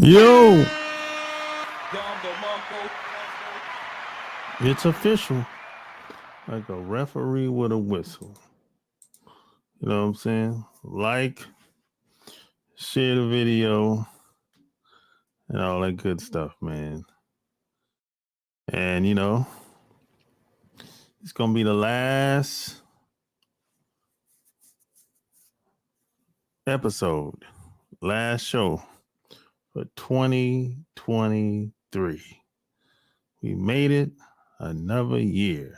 Yo, it's official. Like a referee with a whistle. You know what I'm saying? Like, share the video, and all that good stuff, man. And, it's going to be the last episode, last show for 2023. We made it another year.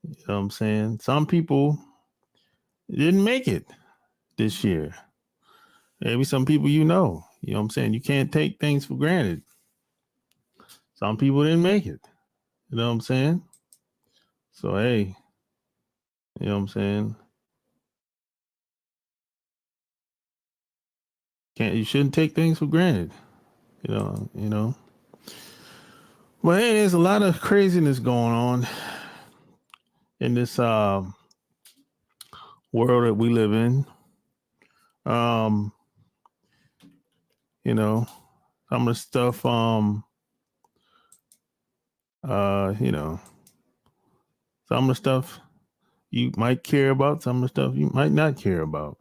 You know what I'm saying? Some people didn't make it this year. Maybe some people you know what I'm saying? You can't take things for granted. Some people didn't make it. You know what I'm saying? So hey, you know what I'm saying? You shouldn't take things for granted. You know. But hey, there's a lot of craziness going on in this world that we live in. Um, you know, some of the stuff some of the stuff you might care about, some of the stuff you might not care about.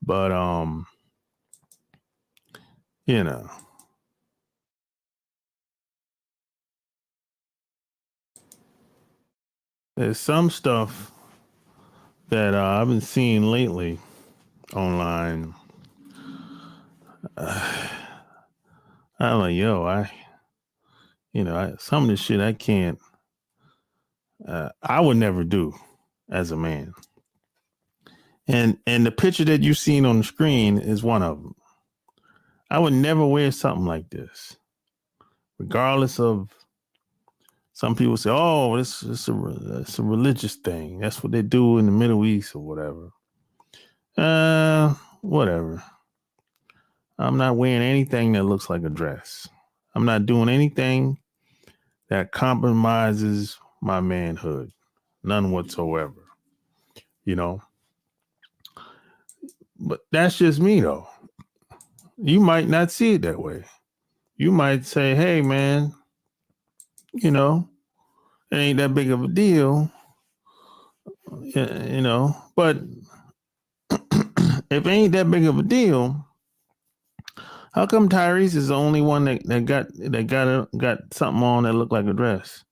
But you know, there's some stuff that I've been seeing lately online. I'm like, some of this shit I can't, I would never do as a man. And the picture that you've seen on the screen is one of them. I would never wear something like this, regardless of. Some people say, "Oh, it's a religious thing. That's what they do in the Middle East or whatever." Whatever. I'm not wearing anything that looks like a dress. I'm not doing anything that compromises my manhood. None whatsoever. You know. But that's just me, though. You might not see it that way. You might say, "Hey, man, it ain't that big of a deal." But if it ain't that big of a deal, how come Tyrese is the only one that got something on that looked like a dress?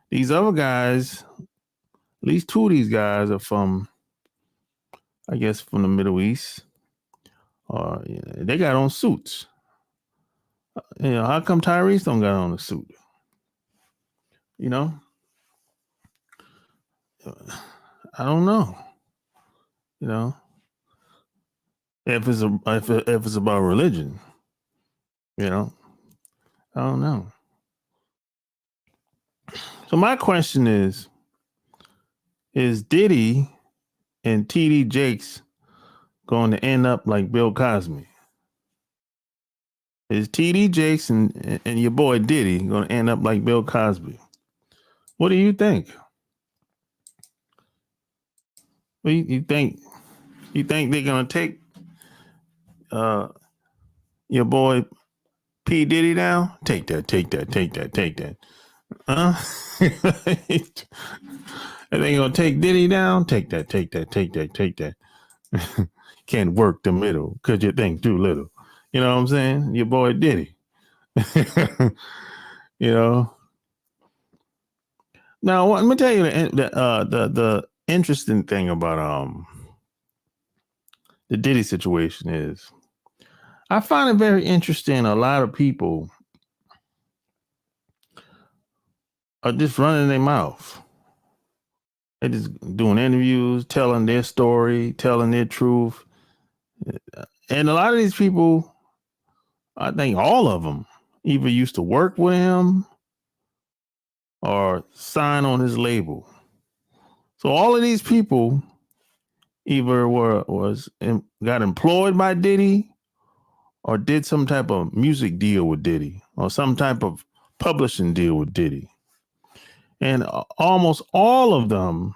These other guys, at least two of these guys are from, I guess, from the Middle East. Or they got on suits. How come Tyrese don't got on a suit? I don't know. If it's about religion, I don't know. So my question is Diddy and TD Jakes going to end up like Bill Cosby? Is TD Jakes and your boy Diddy going to end up like Bill Cosby? What do you think? What you think? You think they're going to take your boy P. Diddy down? Take that. Huh? Are they going to take Diddy down? Take that. Can't work the middle because you think too little. You know what I'm saying? Your boy Diddy. you know. Now, let me tell you the interesting thing about the Diddy situation is, I find it very interesting. A lot of people are just running their mouth. They're just doing interviews, telling their story, telling their truth. And a lot of these people, I think all of them, either used to work with him or sign on his label. So all of these people either got employed by Diddy or did some type of music deal with Diddy or some type of publishing deal with Diddy. And almost all of them,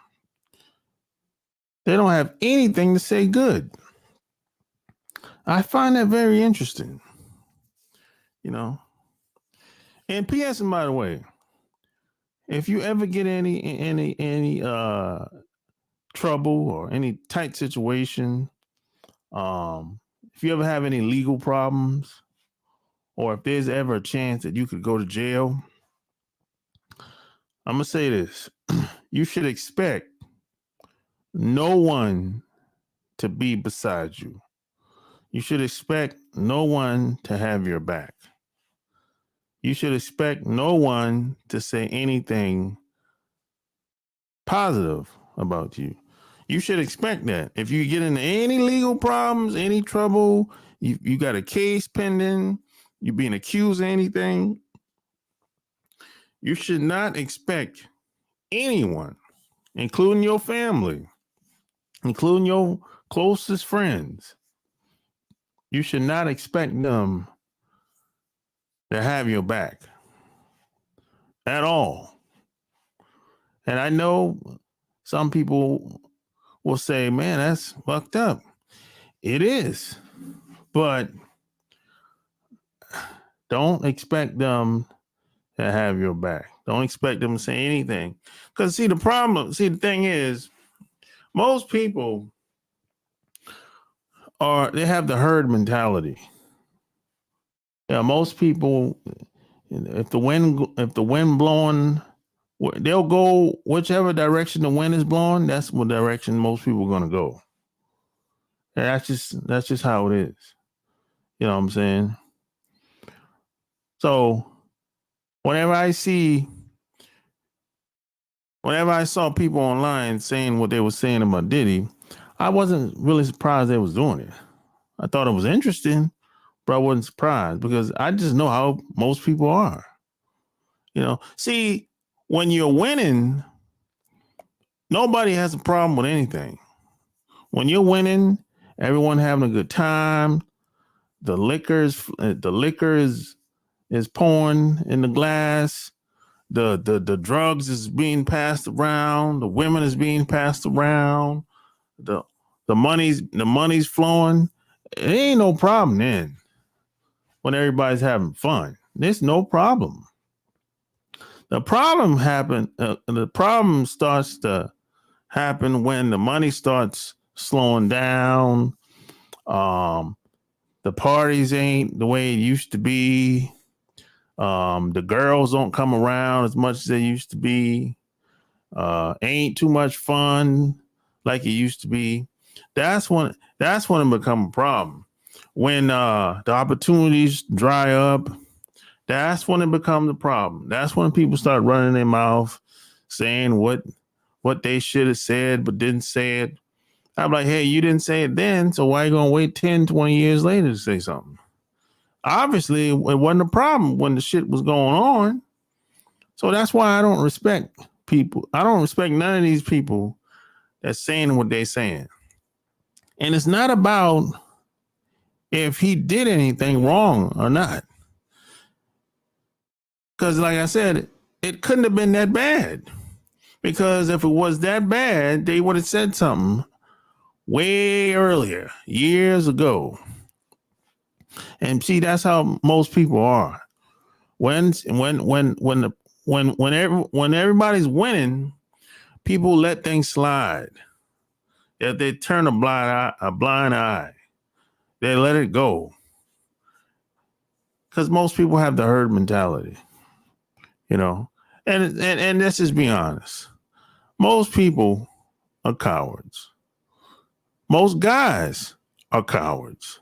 they don't have anything to say good. I find that very interesting. you know. And P.S. and by the way, if you ever get any trouble or any tight situation, if you ever have any legal problems, or if there's ever a chance that you could go to jail, I'm gonna say this: you should expect no one to be beside you. You should expect no one to have your back. You should expect no one to say anything positive about you. You should expect that. If you get into any legal problems, any trouble, you got a case pending, you're being accused of anything, you should not expect anyone, including your family, including your closest friends, you should not expect them to have your back at all. And I know some people will say, man, that's fucked up. It is. But don't expect them to have your back. Don't expect them to say anything. Because the thing is, most people they have the herd mentality. Yeah, most people, if the wind blowing, they'll go whichever direction the wind is blowing. That's what direction most people are gonna go. And that's just how it is. You know what I'm saying? So whenever I saw people online saying what they were saying about Diddy, I wasn't really surprised they was doing it. I thought it was interesting, but I wasn't surprised because I just know how most people are. You know, see, when you're winning, nobody has a problem with anything. When you're winning, everyone having a good time. The liquor is pouring in the glass. The drugs is being passed around. The women is being passed around. The money's flowing. It ain't no problem then. When everybody's having fun, there's no problem. The problem starts to happen when the money starts slowing down. The parties ain't the way it used to be. The girls don't come around as much as they used to be. Ain't too much fun like it used to be. That's when it become a problem. When the opportunities dry up, that's when it becomes a problem. That's when people start running their mouth, saying what they should have said but didn't say it. I'm like, hey, you didn't say it then, so why are you going to wait 10, 20 years later to say something? Obviously, it wasn't a problem when the shit was going on. So that's why I don't respect people. I don't respect none of these people that's saying what they're saying. And it's not about if he did anything wrong or not. Because like I said, it couldn't have been that bad. Because if it was that bad, they would have said something way earlier, years ago. And see, that's how most people are. When everybody's winning, people let things slide. If they turn a blind eye, they let it go. Because most people have the herd mentality, you know. And let's just be honest. Most people are cowards. Most guys are cowards.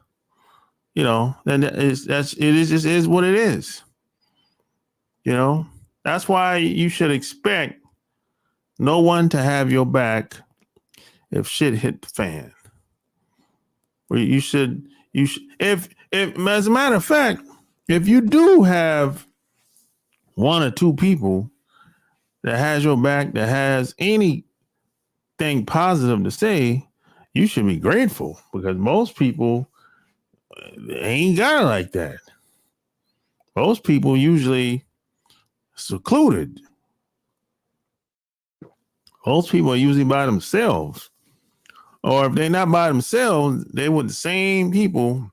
You know, and it is what it is. You know, that's why you should expect no one to have your back if shit hit the fan. You should if as a matter of fact, if you do have one or two people that has your back, that has anything positive to say, you should be grateful because most people ain't got it like that. Most people usually secluded. Most people are usually by themselves. Or if they're not by themselves, they with the same people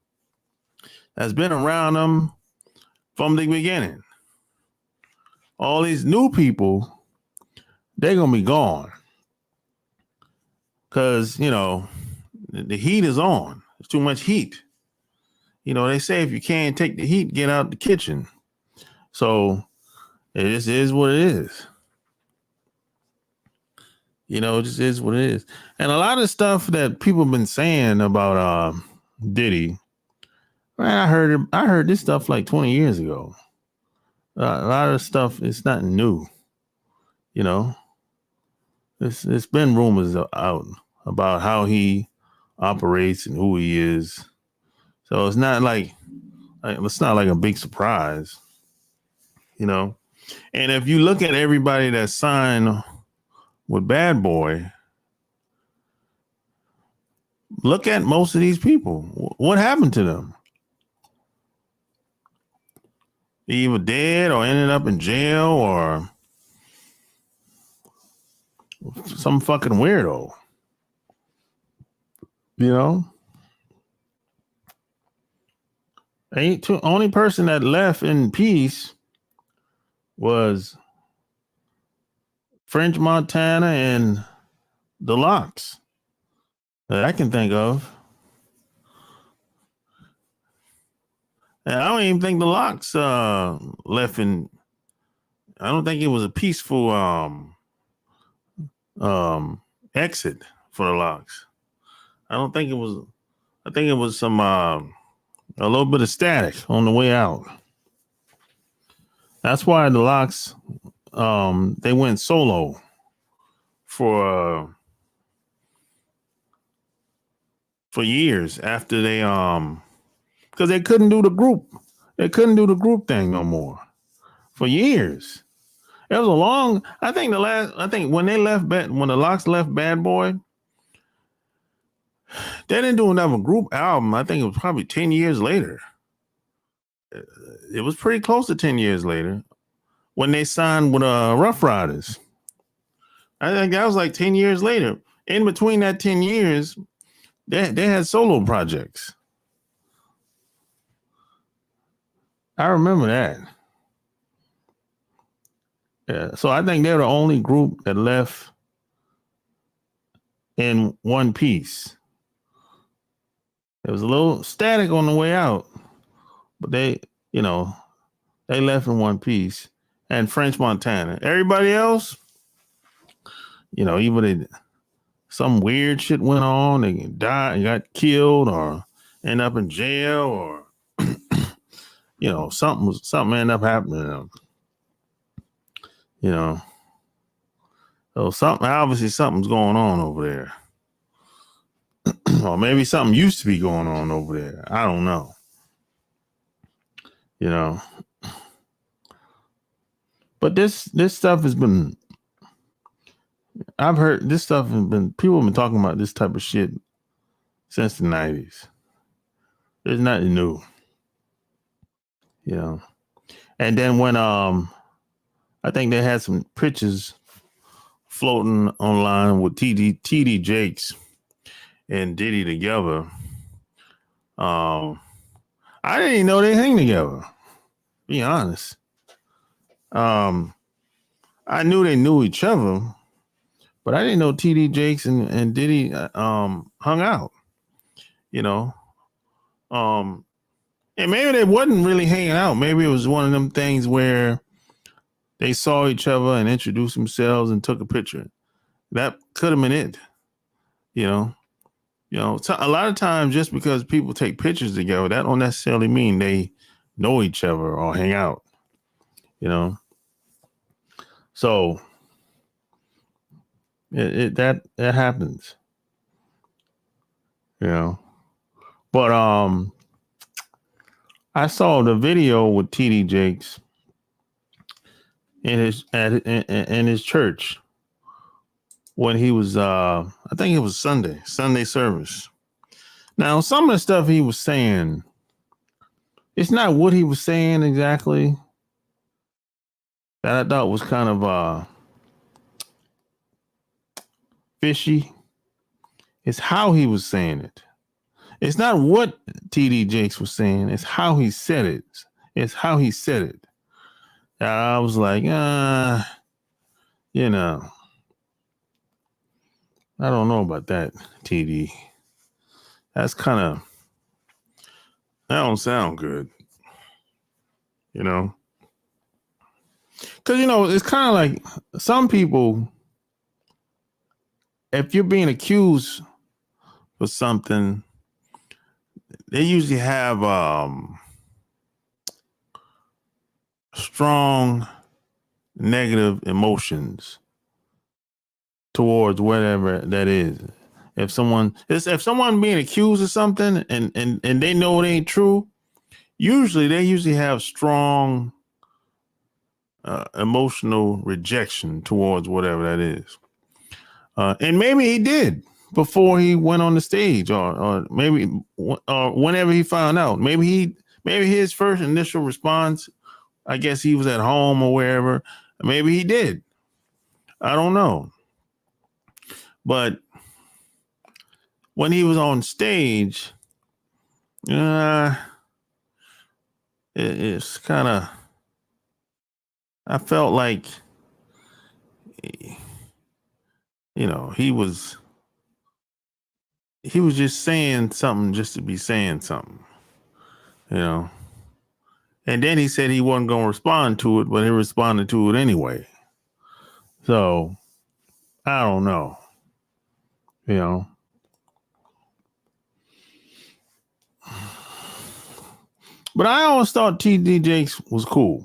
that's been around them from the beginning. All these new people, they're gonna be gone. Cause, the heat is on. There's too much heat. They say if you can't take the heat, get out the kitchen. So it just is what it is. It just is what it is. And a lot of stuff that people have been saying about Diddy, man, I heard this stuff like 20 years ago. A lot of stuff is not new. It's been rumors out about how he operates and who he is. So it's not like a big surprise, And if you look at everybody that signed with Bad Boy, look at most of these people. What happened to them? They either dead or ended up in jail or some fucking weirdo. Only person that left in peace was French Montana and the Locks that I can think of. And I don't even think the Locks left in. I don't think it was a peaceful exit for the Locks. I don't think it was. I think it was some a little bit of static on the way out. That's why the Locks they went solo for years after they because they couldn't do the group. They couldn't do the group thing no more for years. It was a long. I think when the Locks left Bad Boy, they didn't do another group album. I think it was probably 10 years later. It was pretty close to 10 years later when they signed with Rough Riders. I think that was like 10 years later. In between that 10 years, they had solo projects. I remember that. Yeah, so I think they're the only group that left in one piece. There was a little static on the way out, but they left in one piece. And French Montana. Everybody else, either some weird shit went on, they died and got killed or end up in jail or something ended up happening to them. So something's going on over there. Or maybe something used to be going on over there. I don't know. But this stuff has been, I've heard this stuff has been, people have been talking about this type of shit since the 90s. There's nothing new. And then when I think they had some pictures floating online with TD Jakes and Diddy together. I didn't even know they hang together. Be honest. I knew they knew each other, but I didn't know TD Jakes and Diddy hung out. And maybe they wasn't really hanging out. Maybe it was one of them things where they saw each other and introduced themselves and took a picture. That could have been it. A lot of times just because people take pictures together, that don't necessarily mean they know each other or hang out. So that happens. But I saw the video with TD Jakes in his church when he was I think it was Sunday service. Now some of the stuff he was saying, it's not what he was saying exactly that I thought was kind of fishy. It's how he was saying it. It's not what TD Jakes was saying, it's how he said it. It's how he said it. I was like, you know, I don't know about that, TD. That's that don't sound good, you know? Because, it's kind of like some people, if you're being accused of something, they usually have strong negative emotions towards whatever that is. If someone being accused of something and they know it ain't true, they usually have strong emotional rejection towards whatever that is. And maybe he did before he went on the stage, or maybe whenever he found out. Maybe his first initial response, I guess he was at home or wherever. Maybe he did. I don't know. But when he was on stage, it's kind of, I felt like, he was just saying something just to be saying something, And then he said he wasn't going to respond to it, but he responded to it anyway. So I don't know, But I always thought TD Jakes was cool.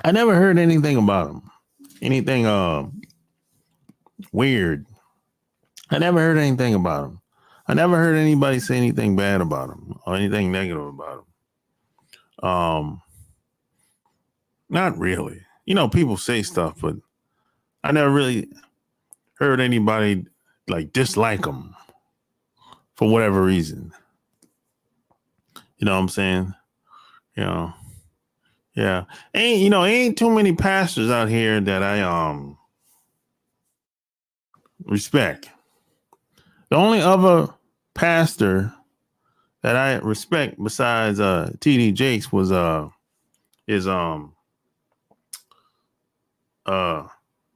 I never heard anything about him. Anything weird. I never heard anything about him. I never heard anybody say anything bad about him or anything negative about him. Not really. People say stuff, but I never really heard anybody like dislike him for whatever reason. You know what I'm saying? Yeah. Ain't too many pastors out here that I respect. The only other pastor that I respect besides TD Jakes is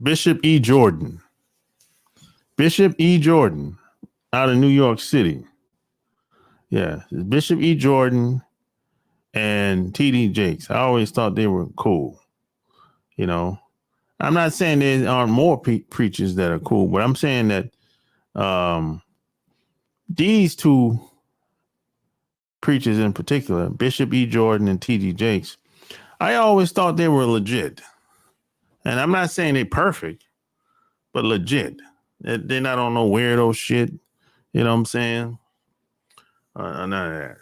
Bishop E. Jordan. Bishop E. Jordan out of New York City. Yeah, Bishop E. Jordan and TD Jakes. I always thought they were cool. I'm not saying there aren't more preachers that are cool, but I'm saying that these two preachers in particular, Bishop E. Jordan and TD Jakes, I always thought they were legit. And I'm not saying they're perfect, but legit. They're not on no weirdo shit. You know what I'm saying? None of that.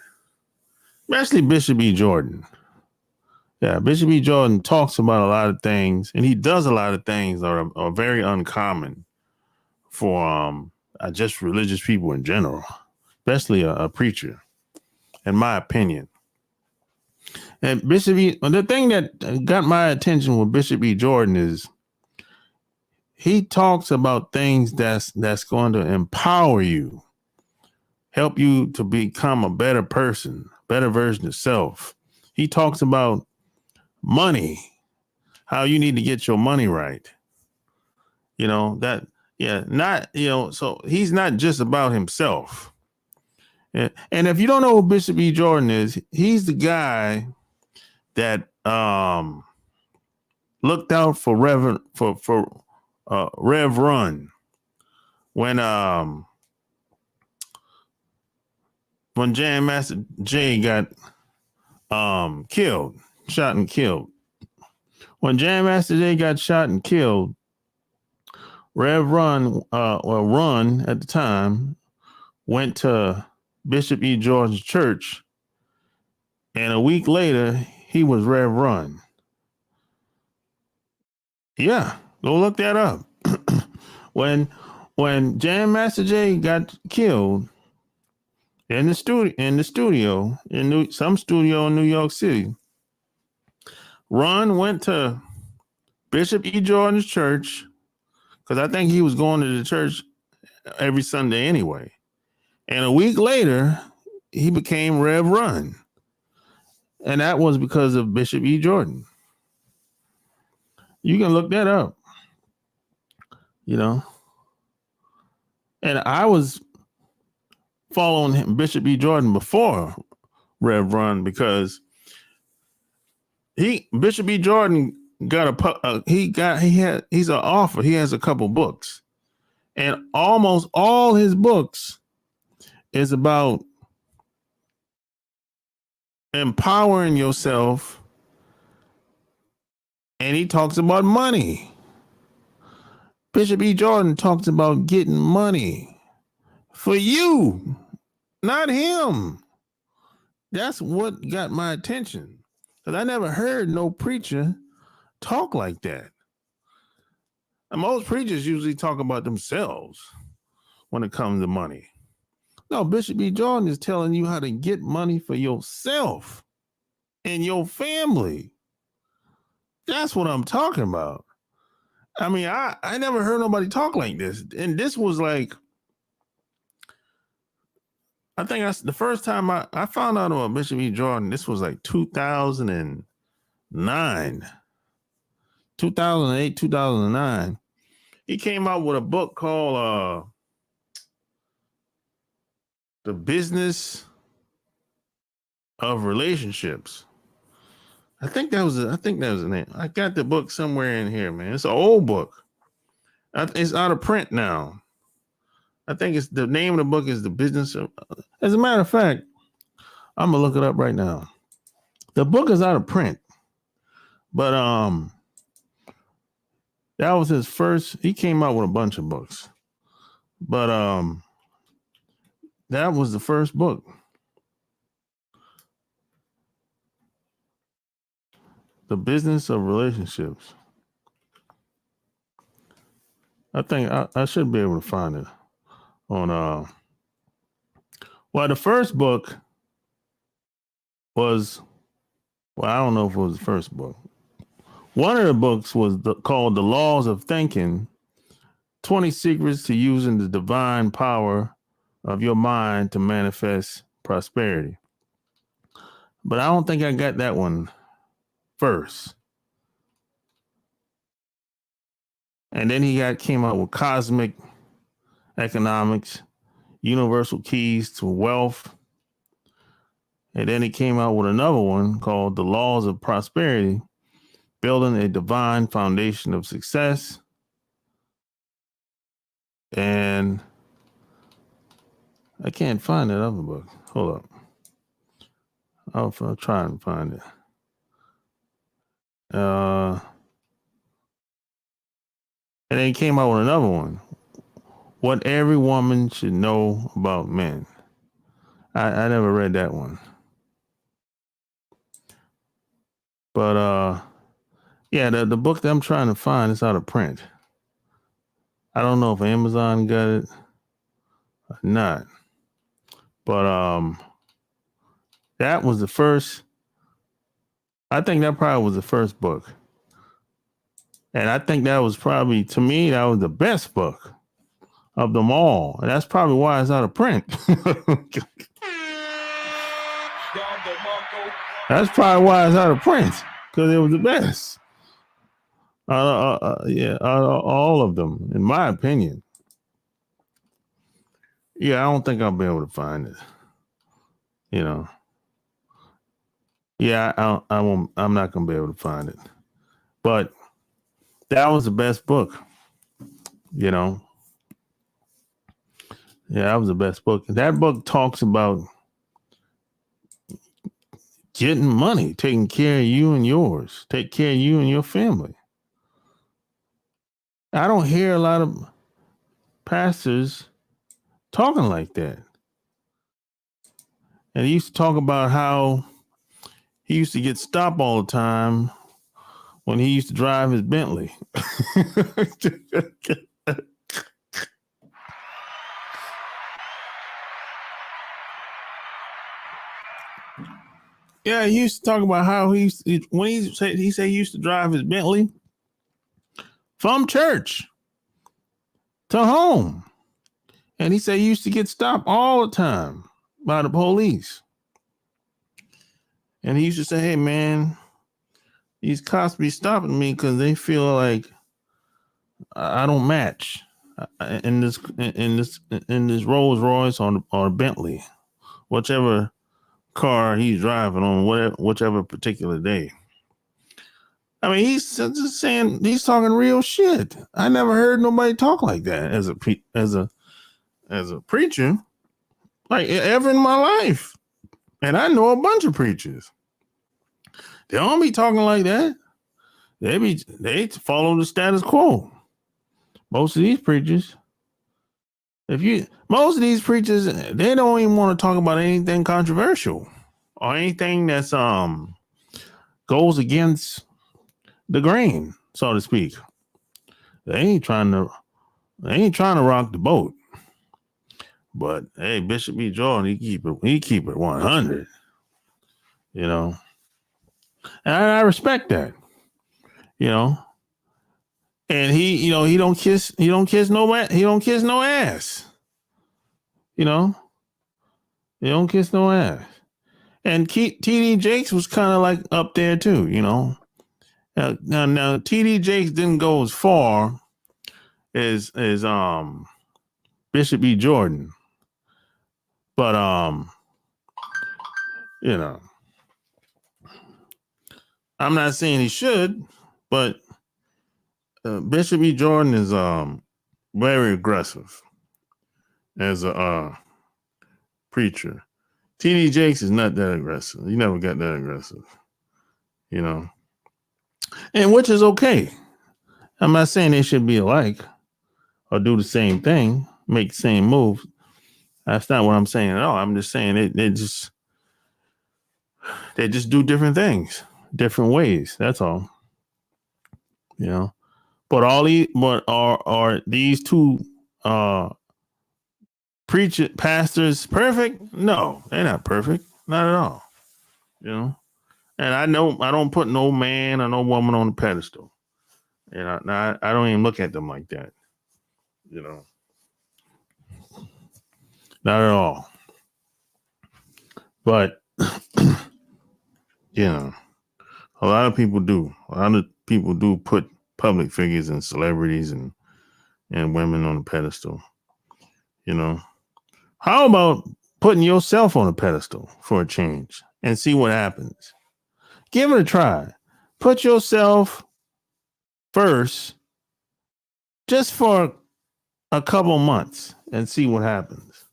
Especially Bishop E. Jordan. Yeah, Bishop E. Jordan talks about a lot of things, and he does a lot of things that are very uncommon for just religious people in general, especially a preacher, in my opinion. And the thing that got my attention with Bishop E. Jordan is he talks about things that's going to empower you, help you to become a better person, better version of self. He talks about money, how you need to get your money right. So he's not just about himself. And if you don't know who Bishop E. Jordan is, he's the guy that looked out for Rev Run when Jam Master Jay got shot and killed. When Jam Master Jay got shot and killed, Rev Run at the time went to Bishop E. Jordan's church, and a week later he was Rev Run. Yeah, go look that up. When Jam Master Jay got killed in some studio in New York City, Ron went to Bishop E. Jordan's church, because I think he was going to the church every Sunday anyway. And a week later, he became Rev Run. And that was because of Bishop E. Jordan. You can look that up, you know. And I was following Bishop E. Jordan before Rev Run because Bishop E. Jordan he's an author. He has a couple books, and almost all his books is about empowering yourself, and he talks about money. Bishop E. Jordan talks about getting money for you, not him. That's what got my attention, because I never heard no preacher talk like that. And most preachers usually talk about themselves when it comes to money. No, Bishop E. Jordan is telling you how to get money for yourself and your family. That's what I'm talking about. I mean, I never heard nobody talk like this. And this was like, I think that's the first time I found out about Bishop E. Jordan. This was like 2009, 2008, 2009. He came out with a book called The Business of Relationships. I think that was the name. I got the book somewhere in here, man. It's an old book. It's out of print now. I think it's the name of the book is The Business of. As a matter of fact, I'm gonna look it up right now. The book is out of print, but that was his first. He came out with a bunch of books, but that was the first book. The Business of Relationships. I think I should be able to find it on well, the first book was, well, I don't know if it was the first book. One of the books was called The Laws of Thinking, 20 Secrets to Using the Divine Power of Your Mind to Manifest Prosperity. But I don't think I got that one first. And then he came out with Cosmic Economics, Universal Keys to Wealth. And then he came out with another one called The Laws of Prosperity, Building a Divine Foundation of Success. And I can't find that other book. Hold up. I'll try and find it. And then he came out with another one. What Every Woman Should Know About Men. I never read that one. But yeah, the book that I'm trying to find is out of print. I don't know if Amazon got it or not. But that was the first. I think that probably was the first book. And I think that was probably, to me, that was the best book of them all. And that's probably why it's out of print. That's probably why it's out of print, because it was the best. Yeah, all of them, in my opinion. Yeah, I don't think I'll be able to find it. You know. Yeah, I won't. I'm not gonna be able to find it. But that was the best book. You know. Yeah, that was the best book. That book talks about getting money, taking care of you and yours, take care of you and your family. I don't hear a lot of pastors talking like that. And he used to talk about how he used to get stopped all the time when he used to drive his Bentley. Yeah, he used to talk about how he said he used to drive his Bentley from church to home. And he said he used to get stopped all the time by the police. And he used to say, "Hey, man, these cops be stopping me because they feel like I don't match in this Rolls Royce or Bentley, whichever car he's driving on whichever particular day." I mean, he's just saying, he's talking real shit. I never heard nobody talk like that as a preacher, like ever in my life. And I know a bunch of preachers. They don't be talking like that. They follow the status quo. Most of these preachers, most of these preachers, they don't even want to talk about anything controversial or anything that's goes against the grain, so to speak. They ain't trying to rock the boat. But hey, Bishop E. Jordan, he keep it 100. You know, and I respect that. You know, and he don't kiss no ass. You know, he don't kiss no ass. And TD Jakes was kind of like up there too. You know, now TD Jakes didn't go as far as Bishop E. Jordan, but you know, I'm not saying he should, but Bishop E. Jordan is very aggressive as a preacher. TD Jakes is not that aggressive. He never got that aggressive, you know, and which is okay. I'm not saying they should be alike or do the same thing, make the same move. That's not what I'm saying at all. I'm just saying they just do different things, different ways. That's all, you know. But are these two pastors perfect? No, they're not perfect, not at all. You know, and I know I don't put no man or no woman on the pedestal. And I don't even look at them like that. You know, not at all. But you know, a lot of people do. A lot of people do put public figures and celebrities and women on a pedestal. You know, how about putting yourself on a pedestal for a change and see what happens? Give it a try. Put yourself first just for a couple months and see what happens.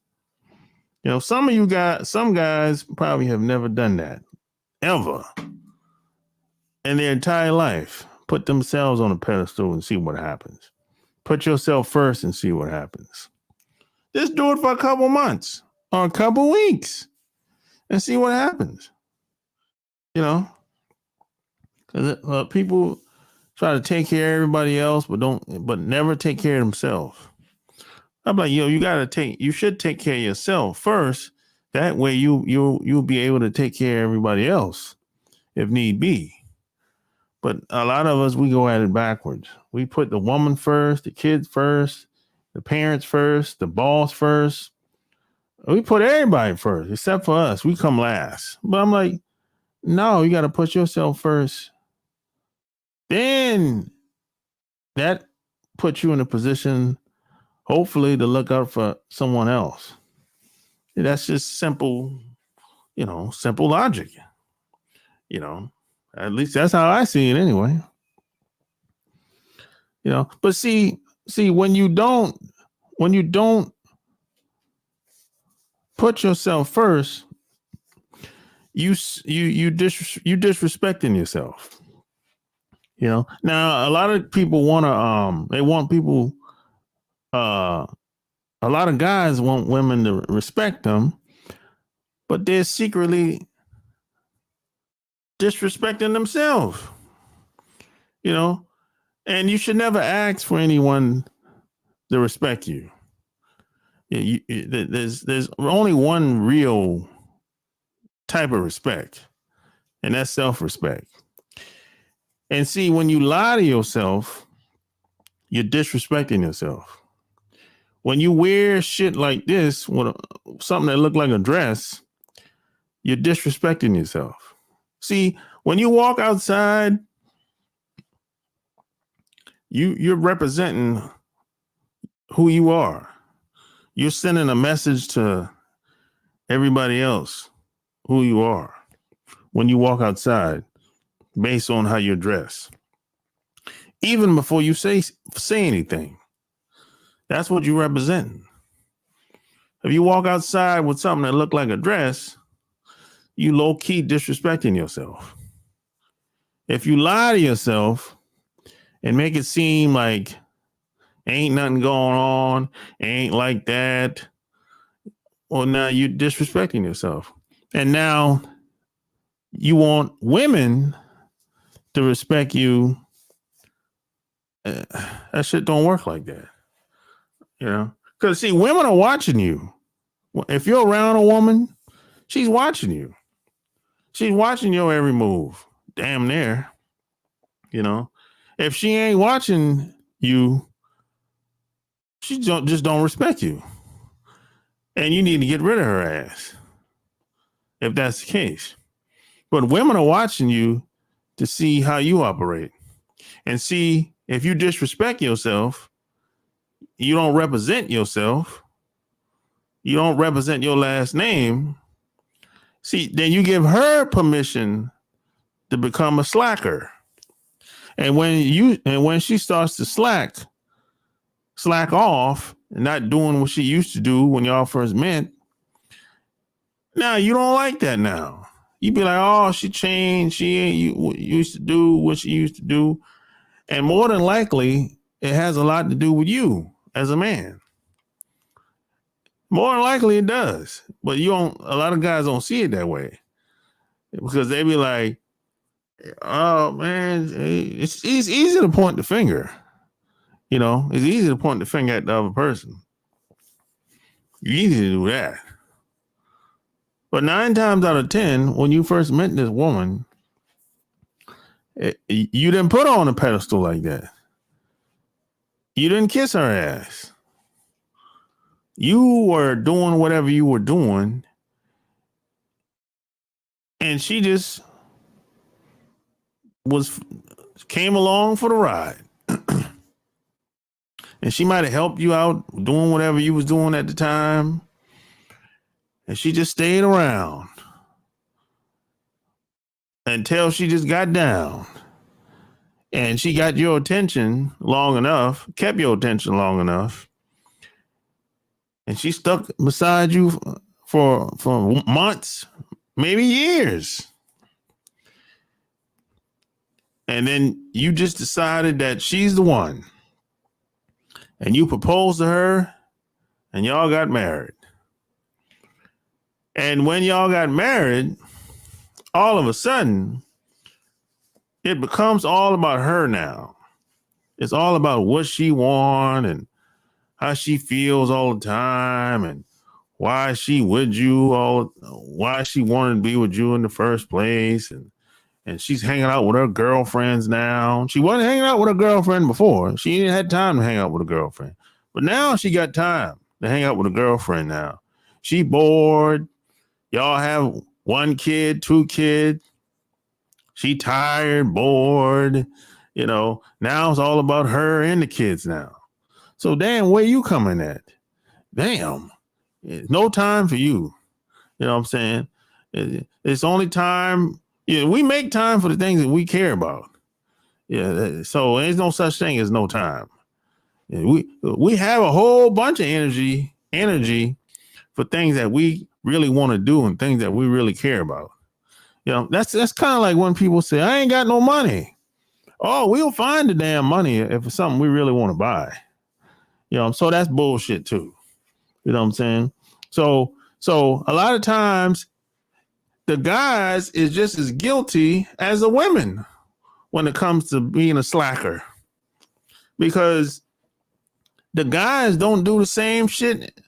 You know, some guys probably have never done that ever in their entire life. Put themselves on a pedestal and see what happens. Put yourself first and see what happens. Just do it for a couple months or a couple weeks and see what happens. You know, because people try to take care of everybody else, but never take care of themselves. I'm like, you should take care of yourself first. That way you'll be able to take care of everybody else if need be. But a lot of us, we go at it backwards. We put the woman first, the kids first, the parents first, the boss first. We put everybody first, except for us. We come last. But I'm like, no, you got to put yourself first. Then that puts you in a position, hopefully, to look out for someone else. That's just simple logic. You know, at least that's how I see it anyway. You know, but see, when you don't put yourself first, you disrespecting yourself. You know, now a lot of people want to they want people a lot of guys want women to respect them, but they're secretly disrespecting themselves. You know, and you should never ask for anyone to respect you. There's only one real type of respect, and that's self-respect. And see, when you lie to yourself, you're disrespecting yourself. When you wear shit like this, something that look like a dress, you're disrespecting yourself. See, when you walk outside, you're representing who you are. You're sending a message to everybody else who you are when you walk outside based on how you're dressed. Even before you say anything. That's what you're representing. If you walk outside with something that look like a dress, you low-key disrespecting yourself. If you lie to yourself and make it seem like ain't nothing going on, ain't like that, well, now you're disrespecting yourself. And now you want women to respect you. That shit don't work like that. You know? Because, see, women are watching you. If you're around a woman, she's watching you. She's watching your every move. Damn near. You know? If she ain't watching you, she just don't respect you. And you need to get rid of her ass. If that's the case. But women are watching you to see how you operate. And see, if you disrespect yourself, you don't represent yourself, you don't represent your last name, see, then you give her permission to become a slacker. And when she starts to slack off and not doing what she used to do when y'all first met, now you don't like that now. You be like, oh, she changed. She ain't used to do what she used to do. And more than likely, it has a lot to do with you as a man. More than likely it does. But a lot of guys don't see it that way. Because they be like, oh man, it's easy to point the finger. You know, it's easy to point the finger at the other person. You easy to do that. But 9 times out of 10, when you first met this woman, you didn't put her on a pedestal like that. You didn't kiss her ass. You were doing whatever you were doing, and she just came along for the ride. And she might have helped you out doing whatever you was doing at the time, and she just stayed around until she just got down. And she got your attention long enough, kept your attention long enough, and she stuck beside you for months, maybe years. And then you just decided that she's the one. And you proposed to her, and y'all got married. And when y'all got married, all of a sudden, it becomes all about her now. It's all about what she wants and how she feels all the time and why she with you, why she wanted to be with you in the first place. And she's hanging out with her girlfriends now. She wasn't hanging out with her girlfriend before. She didn't have time to hang out with a girlfriend. But now she got time to hang out with a girlfriend now. She bored. Y'all have 1 kid, 2 kids. She tired, bored. You know, now it's all about her and the kids now. So damn, where you coming at? Damn, no time for you. You know what I'm saying? It's only time. Yeah, we make time for the things that we care about. Yeah, so there's no such thing as no time. We have a whole bunch of energy for things that we really want to do and things that we really care about. You know, that's kind of like when people say, I ain't got no money. Oh, we'll find the damn money if it's something we really want to buy. You know, so that's bullshit too. You know what I'm saying? So a lot of times the guys is just as guilty as the women when it comes to being a slacker. Because the guys don't do the same shit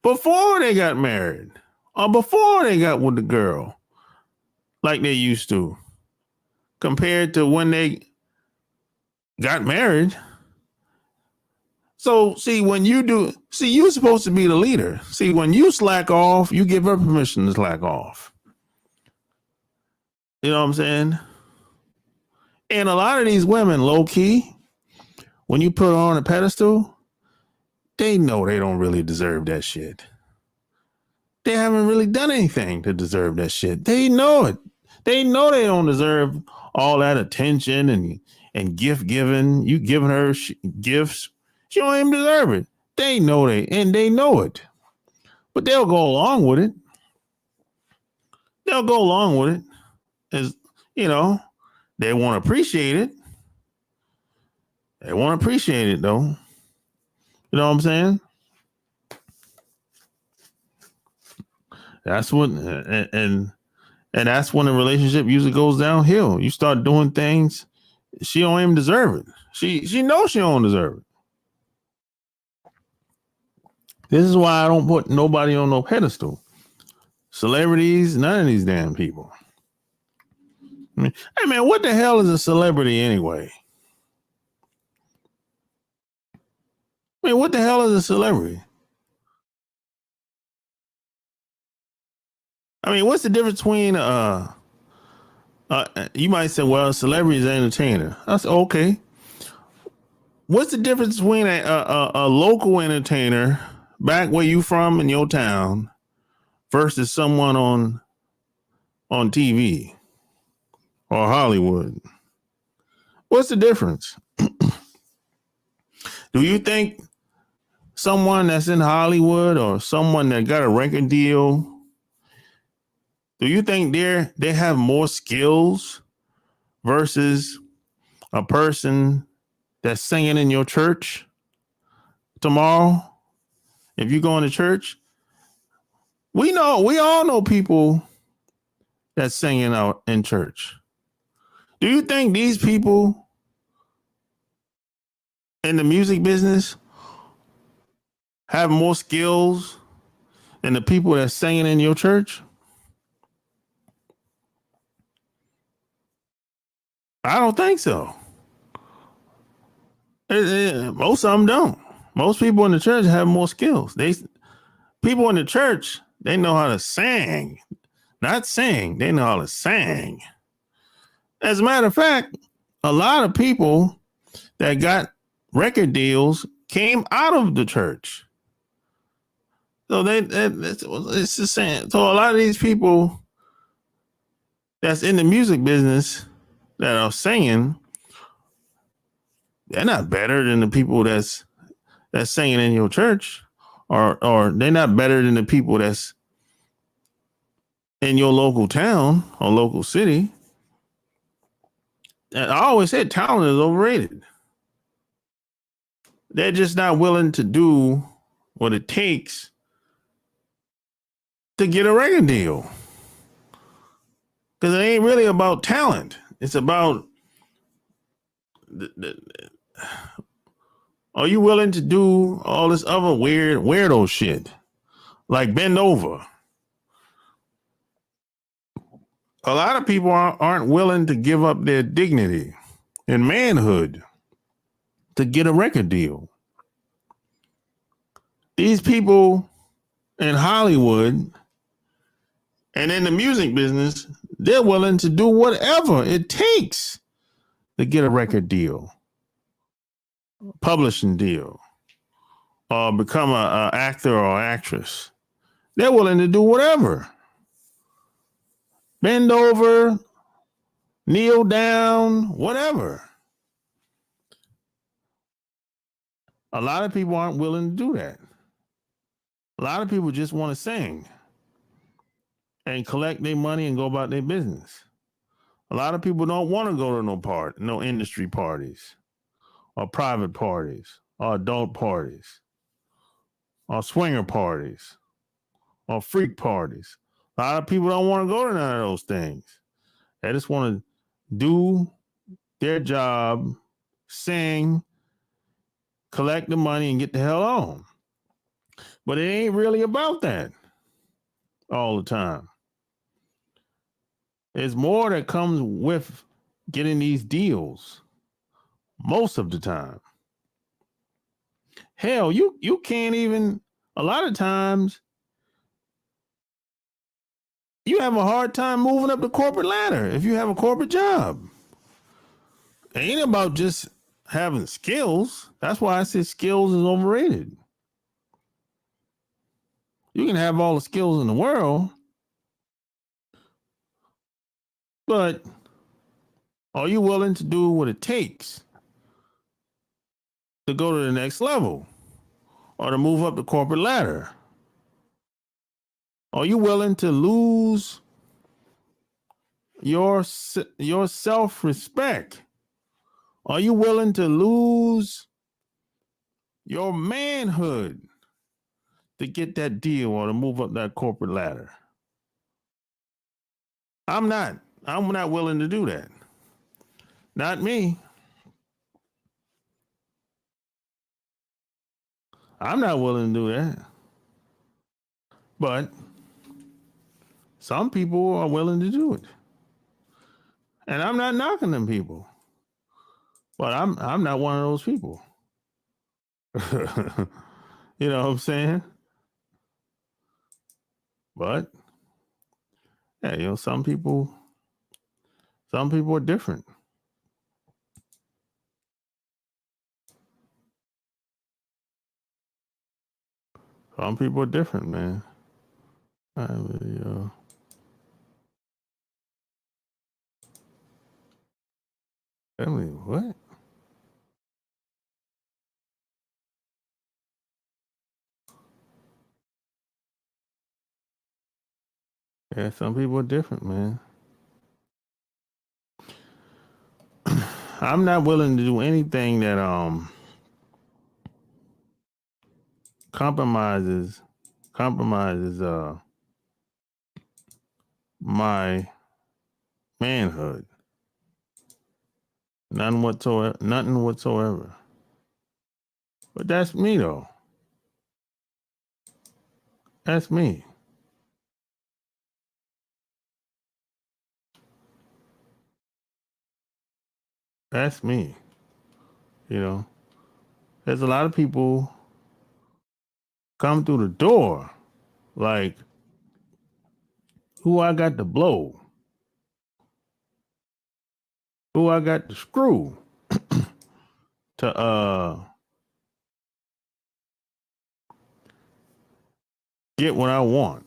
before they got married or before they got with the girl like they used to compared to when they got married. So, see, when you're supposed to be the leader. See, when you slack off, you give her permission to slack off. You know what I'm saying? And a lot of these women, low key, when you put her on a pedestal, they know they don't really deserve that shit. They haven't really done anything to deserve that shit. They know it. They know they don't deserve all that attention and gift giving. You giving her gifts, she don't even deserve it. They know they know it, but they'll go along with it. They'll go along with it as you know. They want to appreciate it. They want to appreciate it though. You know what I'm saying? That's what and that's when the relationship usually goes downhill. You start doing things she don't even deserve it. She knows she don't deserve it. This is why I don't put nobody on no pedestal. Celebrities, none of these damn people. I mean, hey man, what the hell is a celebrity anyway? I mean, what the hell is a celebrity? I mean, what's the difference between you might say, well, a celebrity is an entertainer. That's okay. What's the difference between a local entertainer back where you from in your town versus someone on TV or Hollywood? What's the difference? Do you think someone that's in Hollywood or someone that got a record deal, do you think they have more skills versus a person that's singing in your church tomorrow? If you go into church, we all know people that's singing out in church. Do you think these people in the music business have more skills than the people that's singing in your church? I don't think so. Most of them don't. Most people in the church have more skills. People in the church, they know how to sing, not sing. They know how to sing. As a matter of fact, a lot of people that got record deals came out of the church. So it's just saying. So a lot of these people that's in the music business that are singing, they're not better than the people that's singing in your church, or they're not better than the people that's in your local town or local city. And I always said talent is overrated. They're just not willing to do what it takes to get a record deal. Because it ain't really about talent. It's about are you willing to do all this other weirdo shit? Like bend over. A lot of people aren't willing to give up their dignity and manhood to get a record deal. These people in Hollywood and in the music business, they're willing to do whatever it takes to get a record deal, publishing deal, or become a actor or actress. They're willing to do whatever. Bend over, kneel down, whatever. A lot of people aren't willing to do that. A lot of people just want to sing and collect their money and go about their business. A lot of people don't want to go to no industry parties or private parties or adult parties or swinger parties or freak parties. A lot of people don't want to go to none of those things. They just want to do their job, sing, collect the money, and get the hell on. But it ain't really about that all the time. There's more that comes with getting these deals most of the time. Hell, you can't even, a lot of times, You have a hard time moving up the corporate ladder if you have a corporate job. It ain't about just having skills. That's why I say skills is overrated. You can have all the skills in the world, but are you willing to do what it takes to go to the next level or to move up the corporate ladder? Are you willing to lose your self-respect? Are you willing to lose your manhood to get that deal or to move up that corporate ladder? I'm not. I'm not willing to do that. Not me. I'm not willing to do that. But some people are willing to do it. And I'm not knocking them people. But I'm not one of those people. You know what I'm saying? But yeah, you know, some people are different. Some people are different, man. I mean, what? Yeah, some people are different, man. I'm not willing to do anything that compromises my manhood. Nothing whatsoever. But that's me though. That's me. That's me. You know, there's a lot of people come through the door like, who I got to blow, who I got to screw to get what I want.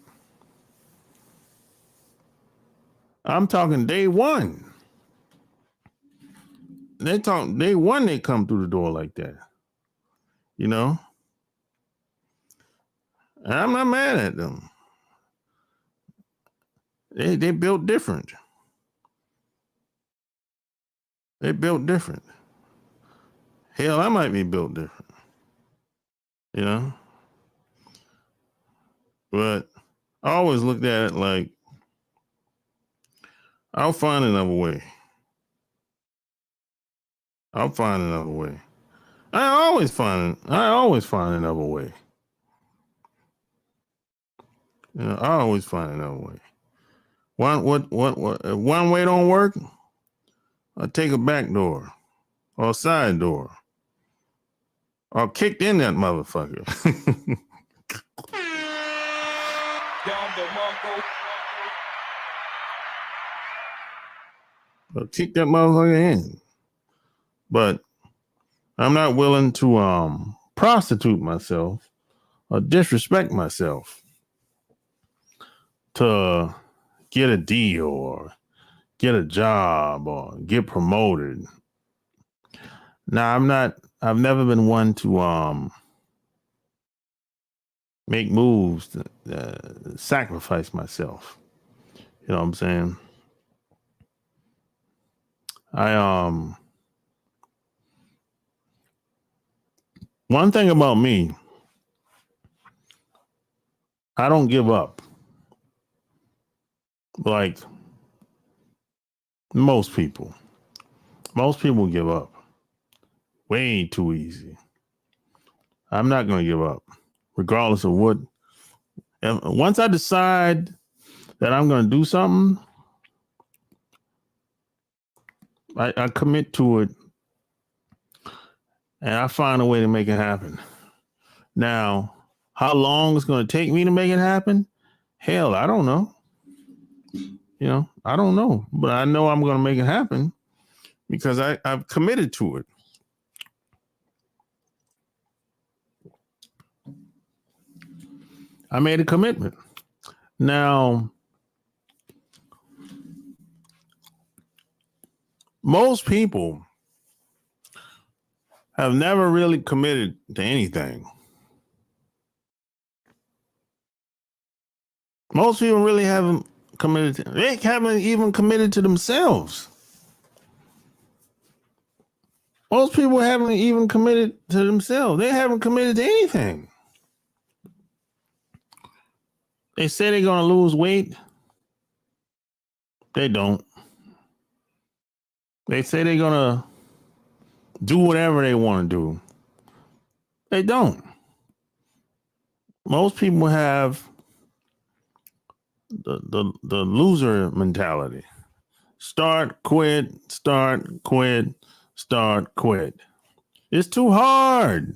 I'm talking day one. They talk day one. They come through the door like that. You know, and I'm not mad at them. They built different. They built different. Hell, I might be built different. You know, but I always looked at it like, I'll find another way. I'll find another way. I always find another way. You know, I always find another way. If one way don't work, I'll take a back door or a side door. Or kicked in that motherfucker. Or kick that motherfucker in. But I'm not willing to prostitute myself or disrespect myself to get a deal or get a job or get promoted. Now, I've never been one to make moves to sacrifice myself. You know what I'm saying? One thing about me, I don't give up. Like most people. Most people give up way too easy. I'm not going to give up, regardless of what. And once I decide that I'm going to do something, I commit to it and I find a way to make it happen. Now, how long it's going to take me to make it happen? Hell, I don't know. I don't know, but I know I'm going to make it happen because I've committed to it. I made a commitment. Now, most people have never really committed to anything. Most people really haven't committed. They haven't even committed to themselves. Most people haven't even committed to themselves. They haven't committed to anything. They say they're going to lose weight. They don't. They say they're going to do whatever they want to do. They don't. Most people have the loser mentality. Start, quit, start, quit, start, quit. It's too hard.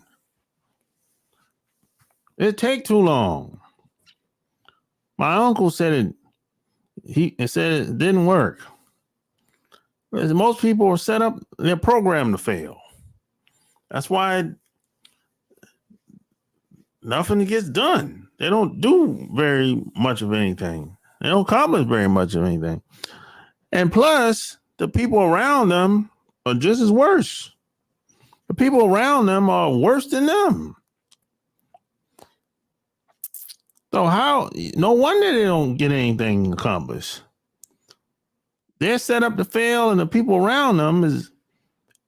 It take too long. My uncle said it. He said it didn't work. Most people are set up, they're programmed to fail. That's why nothing gets done. They don't do very much of anything. They don't accomplish very much of anything. And plus, the people around them are just as worse. The people around them are worse than them. So no wonder they don't get anything accomplished. They're set up to fail, and the people around them is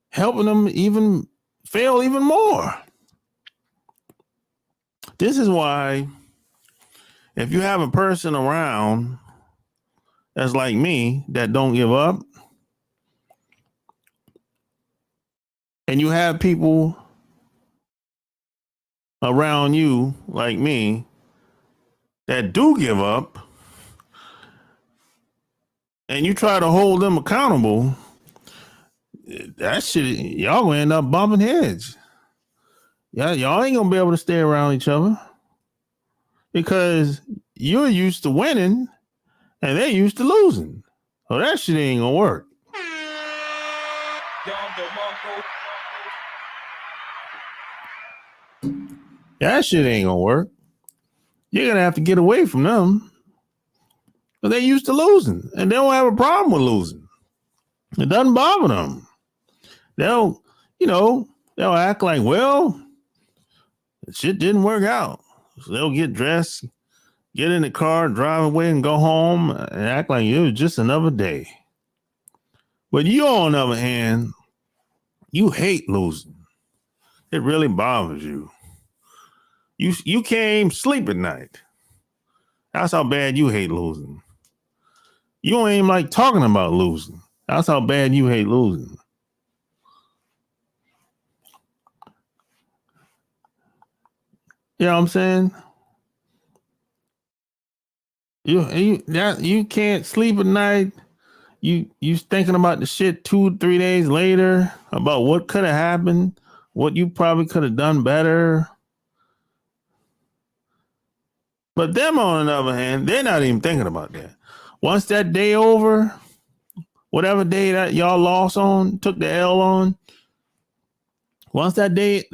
helping them even fail even more. This is why if you have a person around that's like me that don't give up, and you have people around you like me that do give up, and you try to hold them accountable, that shit, y'all gonna end up bumping heads. Y'all ain't gonna be able to stay around each other because you're used to winning and they're used to losing. So that shit ain't gonna work. That shit ain't gonna work. You're gonna have to get away from them. But they're used to losing and they don't have a problem with losing. It doesn't bother them. They'll act like, well, shit didn't work out. So they'll get dressed, get in the car, drive away and go home and act like it was just another day. But you, on the other hand, you hate losing. It really bothers you. You can't even sleep at night. That's how bad you hate losing. You don't even like talking about losing. That's how bad you hate losing. You know what I'm saying? You can't sleep at night. You thinking about the shit 2-3 days later about what could have happened, what you probably could have done better. But them, on the other hand, they're not even thinking about that. Once that day over, whatever day that y'all lost on, took the L on, once the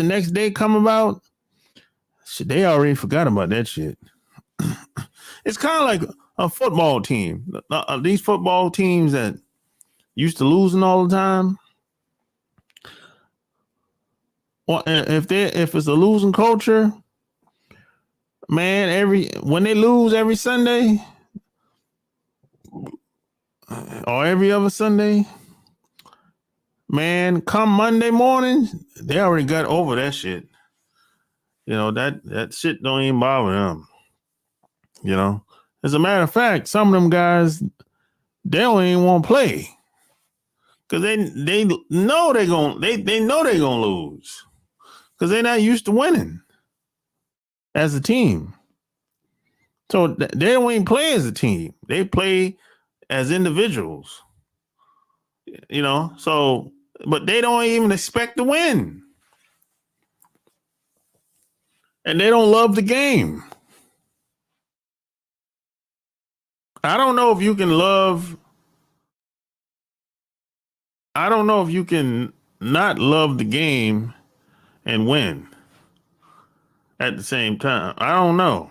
next day come about, shit, they already forgot about that shit. It's kind of like a football team. These football teams that used to losing all the time. Well, if it's a losing culture, man, when they lose every Sunday or every other Sunday, man, come Monday morning, they already got over that shit. That shit don't even bother them. As a matter of fact, some of them guys, they don't even want to play because they know they know they're gonna lose because they're not used to winning as a team. So they don't even play as a team. They play as individuals. So but they don't even expect to win. And they don't love the game. I don't know if you can love. I don't know if you can not love the game and win at the same time. I don't know.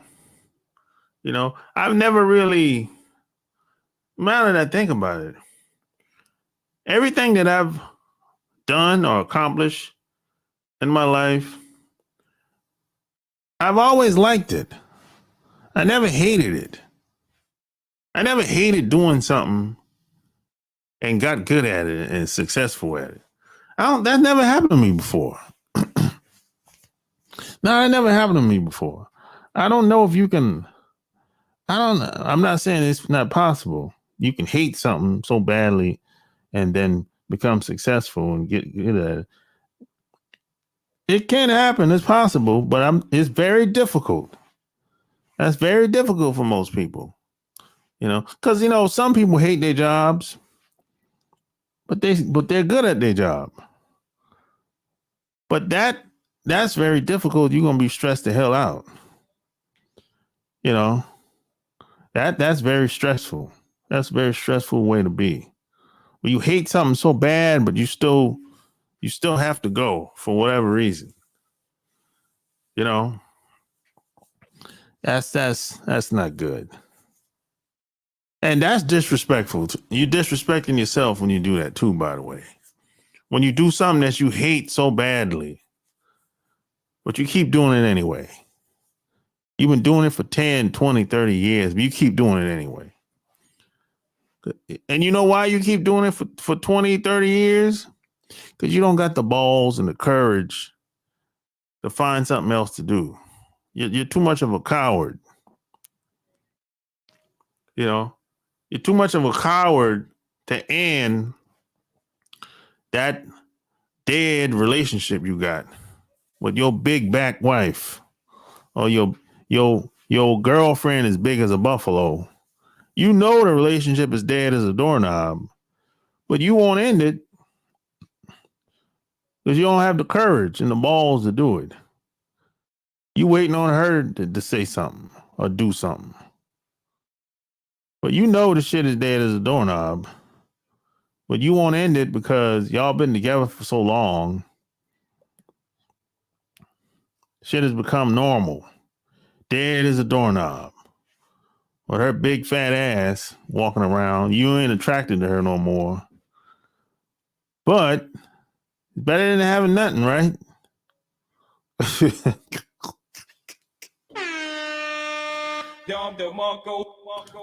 I've never really, now that I think about it, everything that I've done or accomplished in my life, I've always liked it. I never hated it. I never hated doing something and got good at it and successful at it. That never happened to me before. No, that never happened to me before. I don't know if you can. I don't know. I'm not saying it's not possible. You can hate something so badly and then become successful and get good at it. It can happen. It's possible, but it's very difficult. That's very difficult for most people. Because some people hate their jobs, but they're good at their job. But that's very difficult. You're gonna be stressed the hell out. That's very stressful. That's a very stressful way to be. When you hate something so bad, but you still have to go for whatever reason. That's not good. And that's disrespectful. You're disrespecting yourself when you do that too, by the way. When you do something that you hate so badly, but you keep doing it anyway. You've been doing it for 10, 20, 30 years, but you keep doing it anyway. And you know why you keep doing it for 20, 30 years? Because you don't got the balls and the courage to find something else to do. You're too much of a coward. You're too much of a coward to end that dead relationship you got with your big back wife or your girlfriend as big as a buffalo. The relationship is dead as a doorknob, but you won't end it because you don't have the courage and the balls to do it. You waiting on her to say something or do something. But the shit is dead as a doorknob. But you won't end it because y'all been together for so long. Shit has become normal. Dead as a doorknob. With her big fat ass walking around. You ain't attracted to her no more. But it's better than having nothing, right?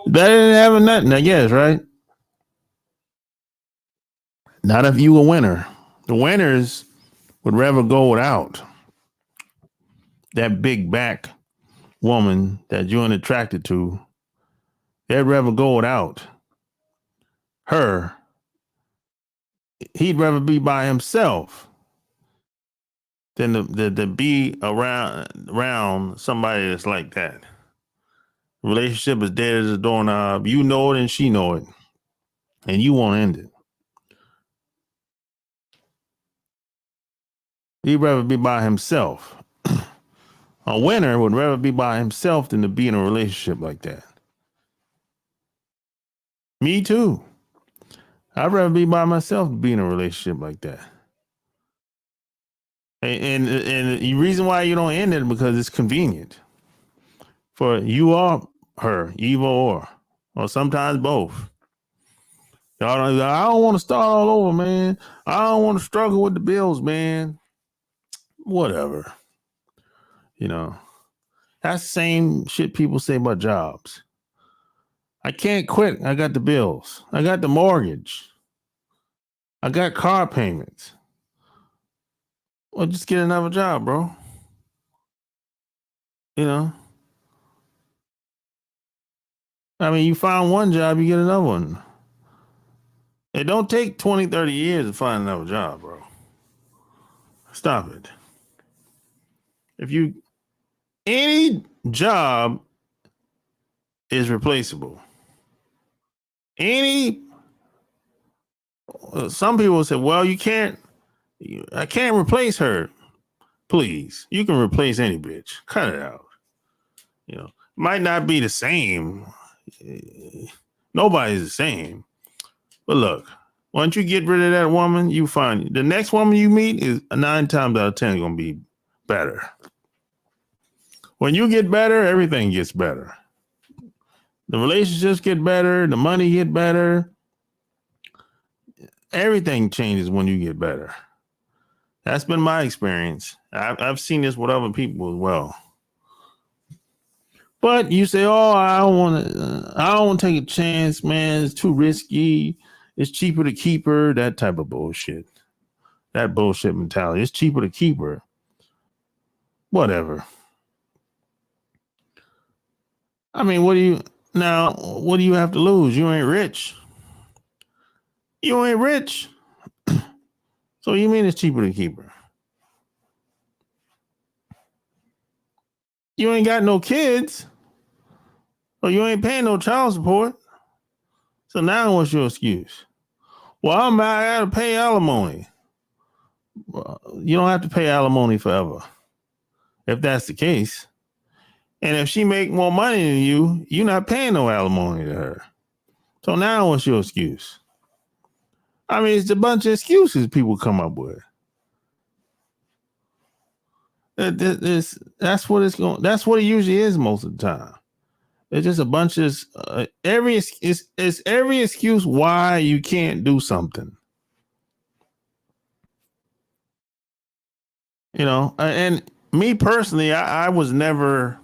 Better than having nothing, I guess, right? Not if you a winner. The winners would rather go without that big back woman that you ain't attracted to. They'd rather go without her. He'd rather be by himself than to be around somebody that's like that. Relationship is dead as a doorknob. You know it and she know it. And you won't end it. He'd rather be by himself. A winner would rather be by himself than to be in a relationship like that. Me too. I'd rather be by myself than be in a relationship like that. And the reason why you don't end it is because it's convenient for you or her, either or sometimes both. I don't want to start all over, man. I don't want to struggle with the bills, man. Whatever. That's the same shit people say about jobs. I can't quit. I got the bills. I got the mortgage. I got car payments. Well, just get another job, bro. I mean, you find one job, you get another one. It don't take 20, 30 years to find another job, bro. Stop it. Any job is replaceable. Some people say, well, I can't replace her. Please, you can replace any bitch. Cut it out. Might not be the same. Nobody's the same. But look, once you get rid of that woman, you find the next woman you meet is 9 times out of 10 going to be better. When you get better, everything gets better. The relationships get better. The money get better. Everything changes when you get better. That's been my experience. I've seen this with other people as well. But you say, "Oh, I don't want to take a chance, man. It's too risky. It's cheaper to keep her." That type of bullshit. That bullshit mentality. It's cheaper to keep her. Whatever. I mean, what do you have to lose? You ain't rich. You ain't rich. So you mean it's cheaper to keep her? You ain't got no kids. So you ain't paying no child support. So now what's your excuse? Well, I gotta pay alimony. Well, you don't have to pay alimony forever, if that's the case. And if she make more money than you, you're not paying no alimony to her. So now what's your excuse? I mean, it's a bunch of excuses people come up with. That's what it's going. That's what it usually is most of the time. It's just a bunch of every excuse why you can't do something. You know, and me personally, I never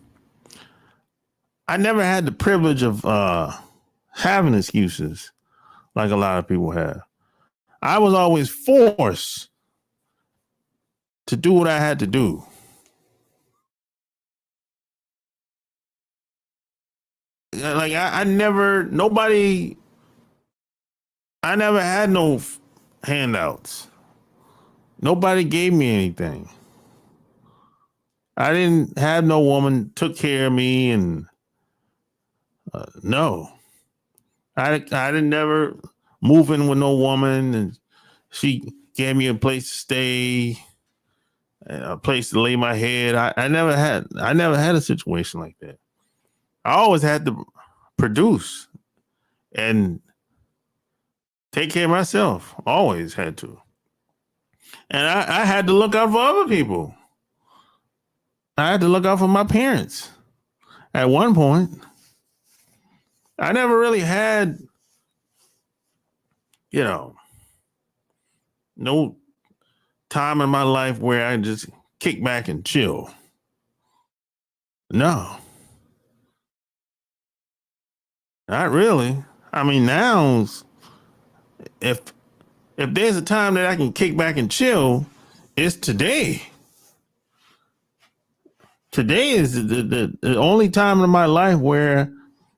had the privilege of having excuses like a lot of people have. I was always forced to do what I had to do. Like I never had no handouts. Nobody gave me anything. I didn't have no woman took care of me, and no, I didn't never move in with no woman, and she gave me a place to stay, a place to lay my head. I never had a situation like that. I always had to produce and take care of myself. Always had to. And I had to look out for other people. I had to look out for my parents. At one point, I never really had, no time in my life where I just kick back and chill. No, not really. I mean, now, if there's a time that I can kick back and chill, it's today. Today is the only time in my life where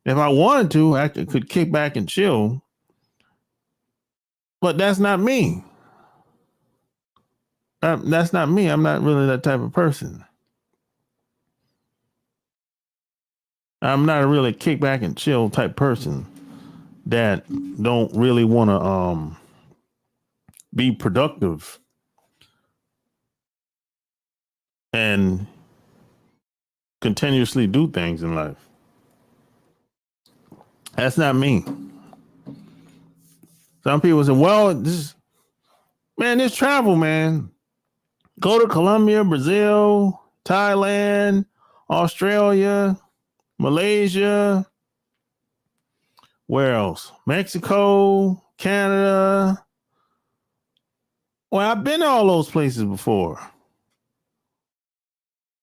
if I wanted to, I could kick back and chill. But that's not me. That's not me. I'm not really that type of person. I'm not a really kick back and chill type person that don't really want to be productive and continuously do things in life. That's not me. Some people say, well, this travel, man. Go to Colombia, Brazil, Thailand, Australia, Malaysia. Where else? Mexico, Canada. Well, I've been to all those places before.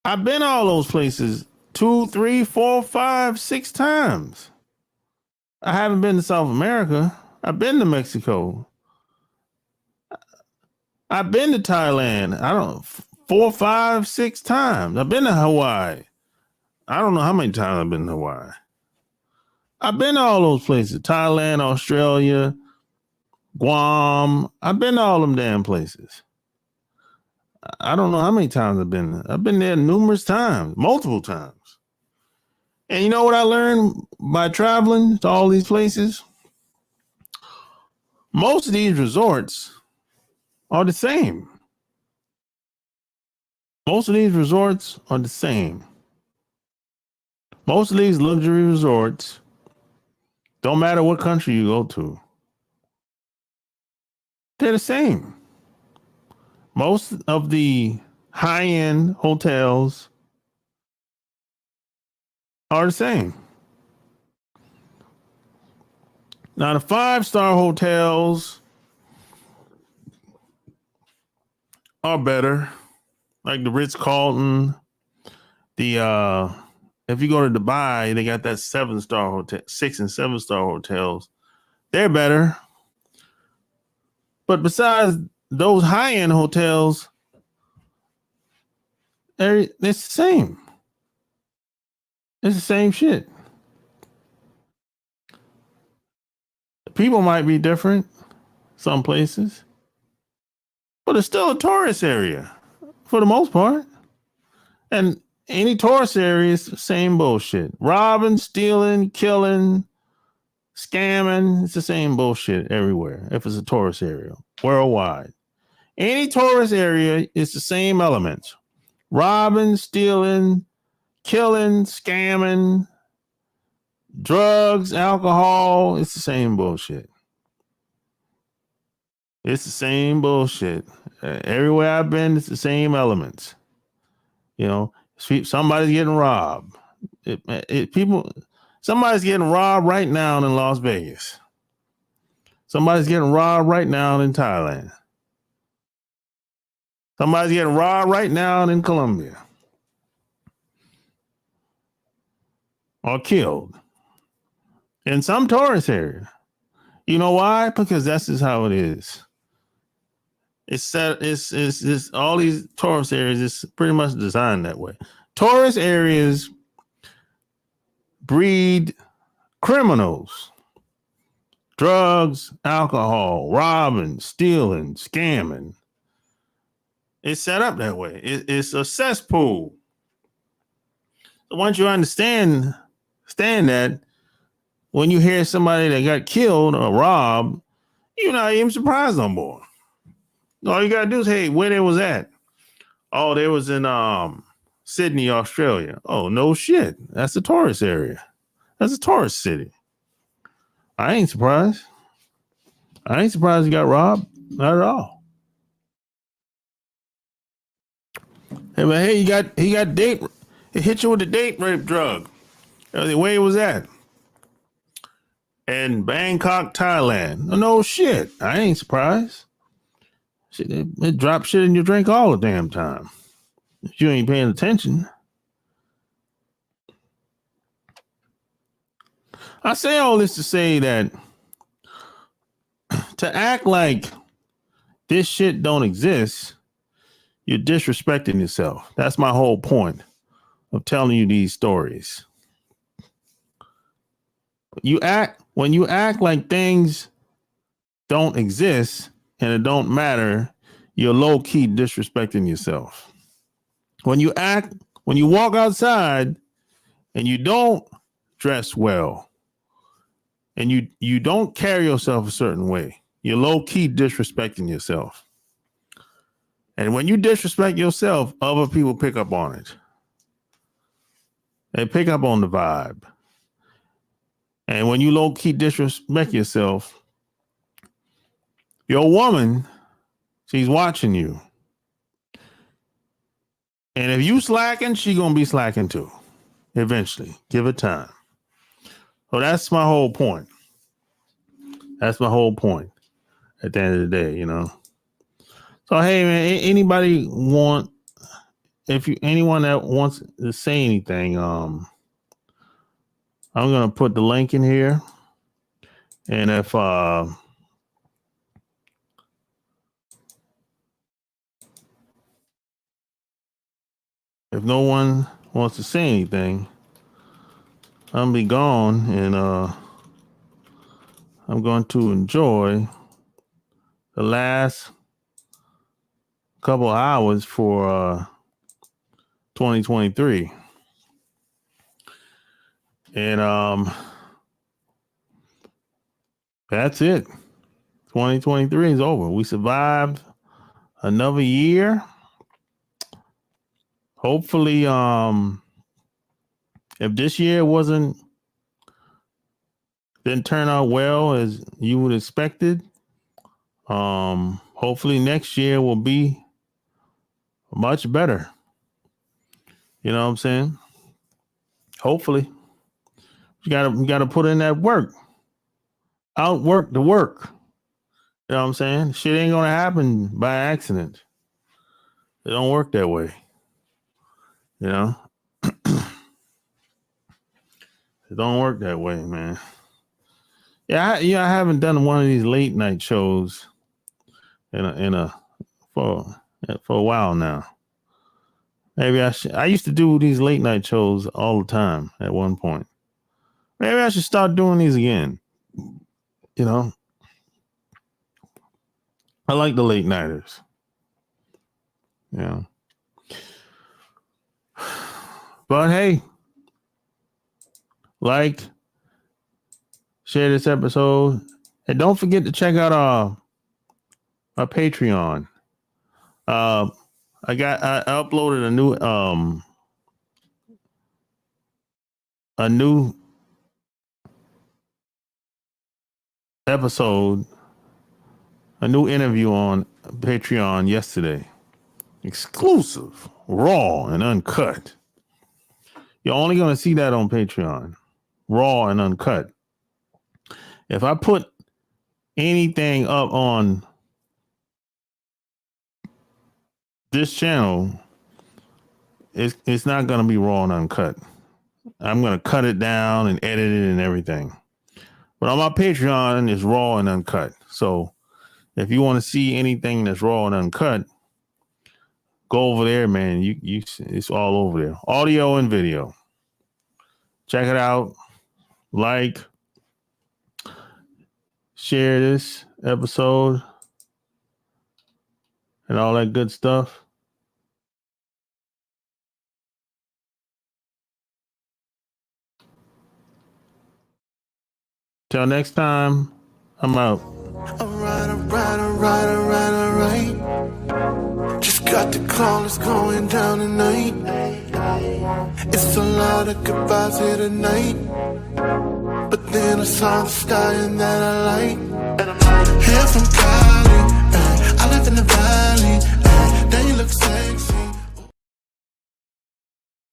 I've been all those places 2, 3, 4, 5, 6 times. I haven't been to South America. I've been to Mexico. I've been to Thailand. 4, 5, 6 times. I've been to Hawaii. I don't know how many times I've been to Hawaii. I've been to all those places. Thailand, Australia, Guam. I've been to all them damn places. I don't know how many times I've been there. I've been there numerous times, multiple times. And you know what I learned by traveling to all these places? Most of these resorts are the same. Most of these resorts are the same. Most of these luxury resorts Don't matter what country you go to. They're the same. Most of the high-end hotels are the same. Now, the 5-star hotels are better, like the Ritz-Carlton. If you go to Dubai, they got that 7-star hotel, 6 and 7-star hotels. They're better. But besides those high-end hotels, it's the same. It's the same shit. People might be different some places, but it's still a tourist area for the most part. And any tourist area is the same bullshit. Robbing, stealing, killing, scamming. It's the same bullshit everywhere if it's a tourist area worldwide. Any tourist area is the same elements. Robbing, stealing, killing, scamming, drugs, alcohol. It's the same bullshit. It's the same bullshit. Everywhere I've been, it's the same elements. You know, somebody's getting robbed. Somebody's getting robbed right now in Las Vegas. Somebody's getting robbed right now in Thailand. Somebody's getting robbed right now in Colombia. Or killed. In some tourist area. You know why? Because that's just how it is. It's all these tourist areas is pretty much designed that way. Tourist areas breed criminals, drugs, alcohol, robbing, stealing, scamming. It's set up that way. It's a cesspool. So once you understand that, when you hear somebody that got killed or robbed, you're not even surprised no more. All you gotta do is, hey, where they was at? Oh, they was in Sydney, Australia. Oh, no shit. That's a tourist area. That's a tourist city. I ain't surprised. I ain't surprised he got robbed. Not at all. Hey, but hey, he got date. He hit you with a date rape drug. Where he was at? In Bangkok, Thailand. No shit. I ain't surprised. Shit, it drop shit in your drink all the damn time. If you ain't paying attention. I say all this to say that to act like this shit don't exist, you're disrespecting yourself. That's my whole point of telling you these stories. When you act like things don't exist and it don't matter, you're low-key disrespecting yourself. When you walk outside and you don't dress well and you don't carry yourself a certain way, you're low-key disrespecting yourself. And when you disrespect yourself, other people pick up on it. They pick up on the vibe. And when you low-key disrespect yourself, your woman, she's watching you. And if you slacking, she gonna be slacking too. Eventually. Give it time. So that's my whole point. That's my whole point at the end of the day, you know. So hey man, anyone that wants to say anything, I'm gonna put the link in here. And if no one wants to say anything, I'm be gone, and I'm going to enjoy the last couple of hours for 2023. And that's it. 2023 is over. We survived another year. Hopefully, if this year wasn't didn't turn out well as you would expected. Hopefully next year will be much better. You know what I'm saying? Hopefully. You gotta put in that work. Outwork the work. You know what I'm saying? Shit ain't gonna happen by accident. It don't work that way. You know? It don't work that way, man. Yeah, I haven't done one of these late night shows for a while now. Maybe I used to do these late night shows all the time at one point. Maybe I should start doing these again. You know, I like the late nighters. Yeah. But hey, share this episode, and don't forget to check out our Patreon. I uploaded a new episode, a new interview on Patreon yesterday. Exclusive, raw and uncut. You're only going to see that on Patreon, raw and uncut. If I put anything up on this channel, it's not going to be raw and uncut. I'm going to cut it down and edit it and everything. But on my Patreon, it's raw and uncut. So if you want to see anything that's raw and uncut, go over there, man. It's all over there. Audio and video. Check it out. Like, share this episode and all that good stuff. Till next time, I'm out. Alright. Just got the callers going down tonight. It's a lot of goodbyes here tonight. But then I saw the stallion that I like. Hair from Cali, I live in the valley. Then you look sexy.